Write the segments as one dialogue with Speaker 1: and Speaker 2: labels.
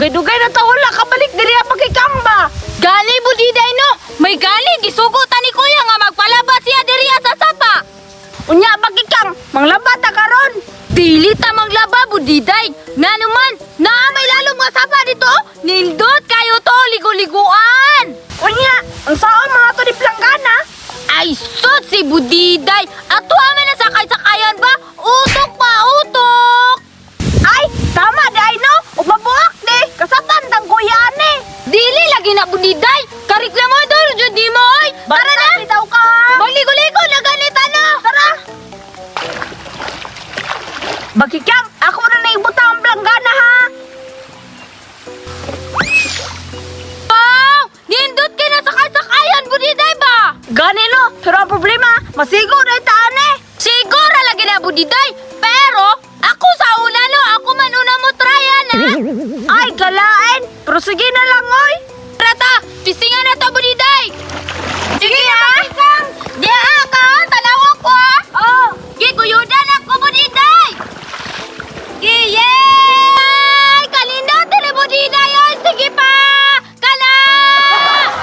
Speaker 1: Dugay-dugay na tawala kabalik diri pagikang ba.
Speaker 2: Gali budiday no. May gali gisugutan ni kuya nga magpalaba siya diri sa sapa.
Speaker 1: Unya pagikang manglaba ta karon.
Speaker 2: Dili ta maglaba budiday. Nanuman, naa may lalong nga sapa dito. Nindot kayo to ligo-liguan.
Speaker 1: Unya, ang sao mga to di planggana.
Speaker 2: Ay sus si budiday. Ato amin na sakay-sakayan ba? Utok pa, utok.
Speaker 1: Ay, tama day no. Umabuak di. Kasapan tang kuyane.
Speaker 2: Dili lagi na budiday. Kareklamo daw jud di mo oy. Tara na.
Speaker 1: Bitaw ka.
Speaker 2: Magligo-ligo na ganita no.
Speaker 1: Tara. Bagikang, ako na naibutang ang planggana ha.
Speaker 2: Wow! Nindot ka na sakay-sakayan budiday ba?
Speaker 1: Gani no, pero ang problema, masigo na itaan eh.
Speaker 2: Siguro lagi na budiday. Pero ako sa una no, ako man una mo tryan ha.
Speaker 1: Ay, galain. Pero sige na lang oy.
Speaker 2: Rata, pisingan na to budiday.
Speaker 1: Sige ha.
Speaker 2: Di ka, tanaw ako ha.
Speaker 1: Oh.
Speaker 2: Giguyudan ako budiday. Yay! Kalinda tele budiday oy. Sige pa. Kala!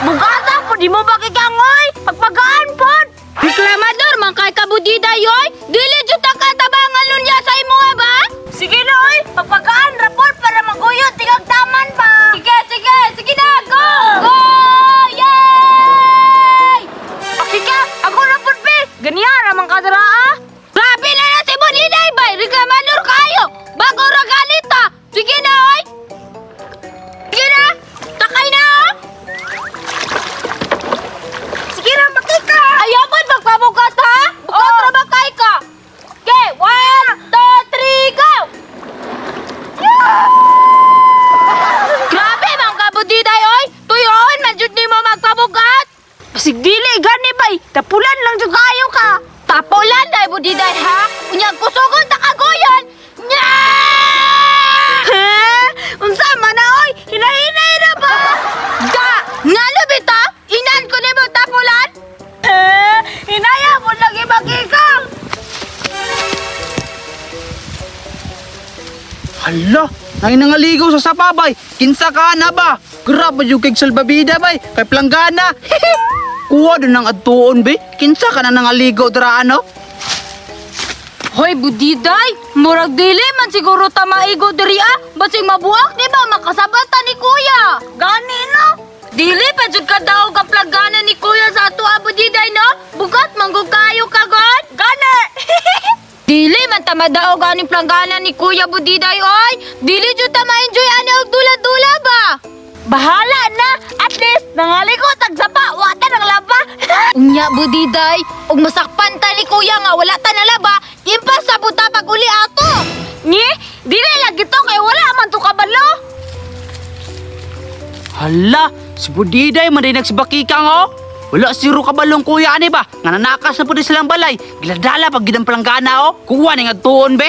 Speaker 1: Bugata po, di mo bakikang oy. Pagpagaan po.
Speaker 2: Reklamador man kay kabudiday oy. Dili jud ta katabangan lunya sa imo ba?
Speaker 1: Sige na oy. Pagpagaan, rapor para maguyot. Tingag taman pa.
Speaker 2: Sige na, go! Go! Yay!
Speaker 1: Pakika, ako na po, be. Ganyan, ramang kadara ah.
Speaker 2: Grabe na si Budiday bay! Reklamador kayo! Bago ra ganita! Sige na, oy! Sige na! Takay na, oh!
Speaker 1: Sige na, makika.
Speaker 2: Ayaw mo'y magpabukat, ha? Bukat ra ba kay ka? Okay, 1, 2, 3, go! Grabe, mga kabudiday, oy! Tuyon, manjud ni mo magpabukat!
Speaker 1: Pasig dili, gani bay. Tapulan lang dyan kayo ka.
Speaker 2: Tapulan dahil budiday, ha? Unyang kusugon ta kagoyon! Nya!
Speaker 1: Ha? Unsa man na oy. Hinahinay na ba?
Speaker 2: Da! Nga lubita? Inan ko ni mo tapulan?
Speaker 1: Hinaya mo lagi makikang.
Speaker 3: Hala, nangin nangaligaw sa sapa bay. Kinsa ka na ba? Grabe yung kay salbabida bay. Kay planggana. Kuha doon ng adtuon bay. Kinsa ka na nangaligaw dara ano?
Speaker 2: Hoy, budiday! Murag dili man siguro ta maigo diri ah! Basig mabuak di ba makasabatan ni kuya?
Speaker 1: Gani no?
Speaker 2: Dili pa jud ka daw ka plagana ni kuya sa ato ah, budiday no? Bugat manggug kayo kagon?
Speaker 1: Gani.
Speaker 2: Dili man ta madaog ani planggana ni kuya budiday oy! Dili jud ta ma-enjoy ani og dula-dula ba?
Speaker 1: Bahala na. At least, nangalikot ang sapa. Wata ng laba.
Speaker 2: Unya budiday, og masakpan ta ni kuya nga wala ta nalaba, impas sa buta pag uli ato.
Speaker 1: Ni, dili lagi to kay wala man to kabalo.
Speaker 3: Hala, si Budiday man din nagsibakikang oh. Wala siro kabalong kuya ani ba? Nga nanakas na po din silang balay. Giladala pag gidang planggana oh. Kuha ning adtuon be.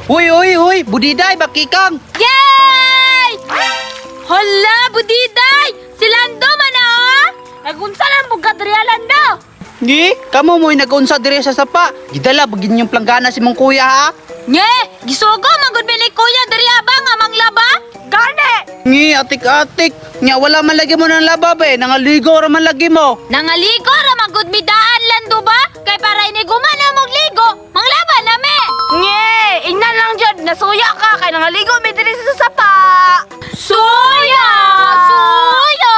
Speaker 3: Uy, Budiday bakikang.
Speaker 2: Yay! Hala, budiday! Si Lando man na oh!
Speaker 1: Nagunsa lang bugat rialan daw.
Speaker 3: Gi, kamo mo'y nag-unsa dire sa sapa. Gidala pag yung planggana si mong kuya ha.
Speaker 2: Nye! Gisugo manggod ni kuya diri abang nga manglaba?
Speaker 1: Gani.
Speaker 3: Ngi, atik-atik. Nya wala man lagi mo ng laba be. Nangaligo ra man lagi mo.
Speaker 2: Nangaligo ra manggod mi daan Lando ba? Kay para iniguman na mong ligo, manglaba na me!
Speaker 1: Nye, ingnan lang dyan. Nasuya ka kay nangaligo may diri sa sapa.
Speaker 2: Suya! Suya!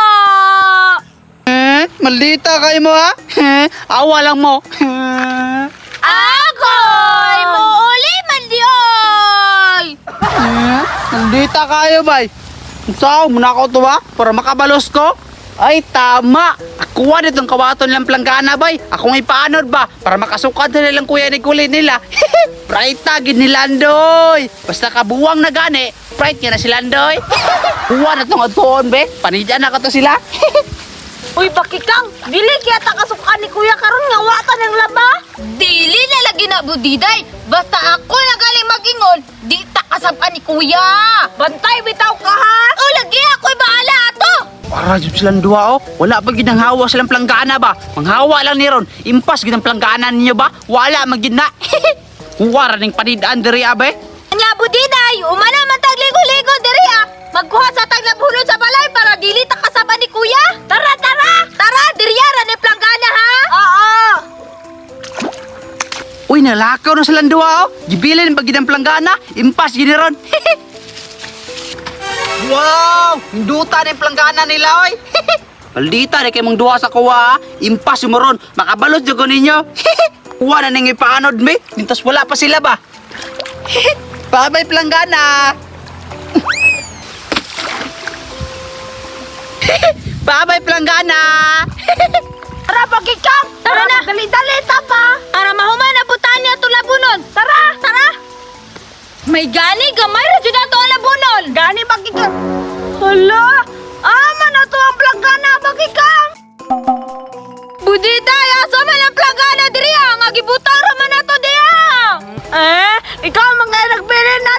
Speaker 3: Maldita kayo mo ha. Awa lang mo.
Speaker 2: Agoy! Muuli man di oy!
Speaker 3: Maldita kayo bay. Sao, muna ako to ba? Para makabalos ko? Ay, tama. Kuha ditong kawaton lang planggana bay. Akong ipaanod ba? Para makasukat na nilang kuya ni kulit nila. Bright tagin ni Landoy. Basta kabuwang na gani, bright nga na si Landoy. Kuha na tong adtoon be. Panidyan na ka to sila.
Speaker 1: Uy, bakikang. Dili kaya takasukan ni kuya karon nga wata ng laba.
Speaker 2: Dili na lagi na budiday. Basta ako na galing magingon, di ta kasaban ni kuya.
Speaker 1: Bantay bitaw ka ha.
Speaker 2: O lagi ako'y bahala ato.
Speaker 3: Para jud silang duha oh. Wala pa gid nang hawa silang planggana ba? Manghawa lang ni ron. Impas gid ang planggana ninyo ba? Wala man gid na. Kuwara ning panidaan diri abe.
Speaker 2: Anya budiday, umana man tagligo-ligo magkuha sa tag labunod sa balay para dili ta kasaba ni kuya. Tara, tara. Tara, diryara ni planggana ha.
Speaker 1: Oo.
Speaker 3: Uy, nalakaw na silang duwa, oh. Gibilin pag ginang planggana, impas giniron. Wow! Hinduta na yung planggana nila, oy. Maldita, di kayo mong duwa sa kuwa, ha. Impas sumaron, makabalot jugo ninyo. Kuha na nang ipaanod, me. Mintas wala pa sila ba? Babay planggana. Babay planggana.
Speaker 1: Tara, Bakikang.
Speaker 2: Tara na.
Speaker 1: Dali-dali ta pa.
Speaker 2: Para mahuman na butan niya ito labunon. Tara, tara. May gani, gamay ra dyan ito ang labunon.
Speaker 1: Gani, Bakikang. Hala. Ama na to ang planggana, Bakikang.
Speaker 2: Budita, asa man ang planggana diri nga gibutar man na to diha.
Speaker 1: Ikaw mga nagbili na